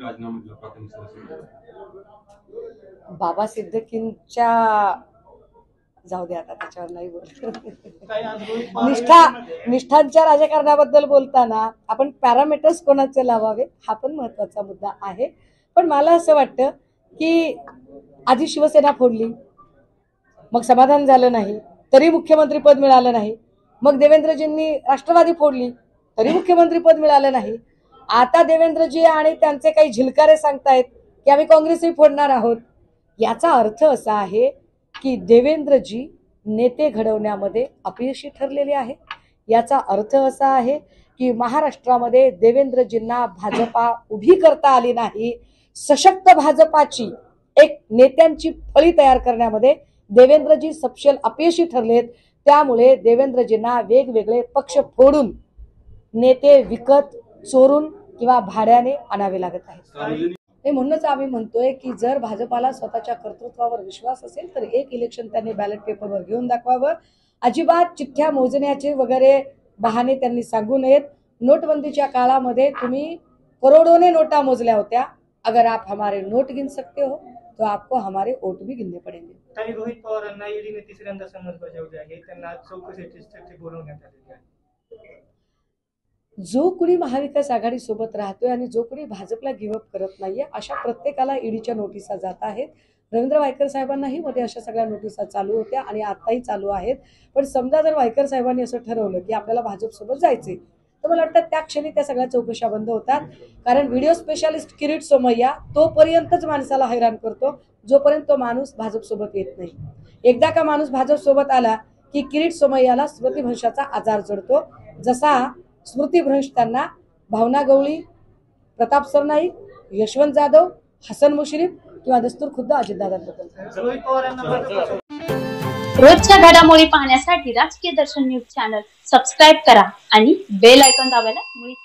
राजीनामा दिला प्राथमिक सदस्य बाबा सिद्दीकींच्या जाऊ दे आता त्याच्यावर नाही बोलत. निष्ठांच्या राजकारणाबद्दल बोलताना आपण पॅरामीटर्स कोणाचे लावावे हा पण महत्वाचा मुद्दा आहे. पण मला असं वाटतं की आधी शिवसेना फोडली, मग समाधान झालं नाही तरी मुख्यमंत्री पद मिळालं नाही, मग देवेंद्रजींनी राष्ट्रवादी फोडली तरी मुख्यमंत्री पद मिळालं नाही. आता देवेंद्रजी आणि त्यांचे काही झिलकारे सांगतायत की आम्ही काँग्रेसही फोडणार आहोत. याचा अर्थ असा आहे की देवेंद्रजी नेते घडवण्यामध्ये अपयशी ठरलेले आहे. याचा अर्थ असा आहे की महाराष्ट्रामध्ये देवेंद्रजींना भाजपा उभी करता आली नाही. सशक्त भाजपाची एक नेत्यांची फळी तयार करण्यामध्ये देवेंद्रजी सपशेल अपयशी ठरलेत. त्यामुळे देवेंद्रजींना वेगवेगळे पक्ष फोडून नेते विकत चोरून किंवा भाड्याने आणावे लागत आहेत. हे म्हणूनच आम्ही म्हणतोय की जर भाजपाला स्वतःच्या कर्तृत्वावर विश्वास असेल तर एक इलेक्शन त्यांनी बॅलेट पेपरवर घेऊन दाखवावं. अजिबात चिठ्ठ्या मोजण्याचे वगैरे बहाणे त्यांनी सांगू नयेत. नोटबंदीच्या काळामध्ये तुम्ही करोडोने नोटा मोजल्या होत्या. अगर आप हमारे नोट गिन सकते हो तो आपको हमारे वोट भी गिनने पडेंगे. काही रोहित पवारांना ईडीने तिसऱ्यांदा समन्स बजावले आहे. त्यांना चौकशीसाठी बोलवण्यात आलेले आहे. जो कुणी महाविकास आघाडी सोबत राहतोय आणि जो कुणी भाजपला गिव्हअप करत नाहीये अशा प्रत्येकाला ईडीच्या नोटिसा जात आहेत. रवींद्र वायकर साहेबांनाही मध्ये अशा सगळ्या नोटिसा चालू होत्या आणि आताही चालू आहेत. पण समजा जर वायकर साहेबांनी असं ठरवलं की आपल्याला भाजपसोबत जायचे तर मला वाटतं त्या क्षणी त्या सगळ्या चौकशा बंद होतात. कारण व्हिडिओ स्पेशालिस्ट किरीट सोमय्या तोपर्यंतच माणसाला हैराण करतो जोपर्यंत तो माणूस भाजपसोबत येत नाही. एकदा का माणूस भाजपसोबत आला की किरीट सोमय्याला स्मृतिभ्रंशाचा आजार जडतो. जसा स्मृतिभ्रंश त्यांना भावना गवळी, प्रताप सरनाईक, यशवंत जाधव, हसन मुश्रीफ किंवा दस्तूर खुद्द अजितदादांबद्दल. रोजच्या घडामोडी पाहण्यासाठी राजकीय दर्शन न्यूज चॅनल सबस्क्राईब करा आणि बेल आयकॉन दाबायला मुळीच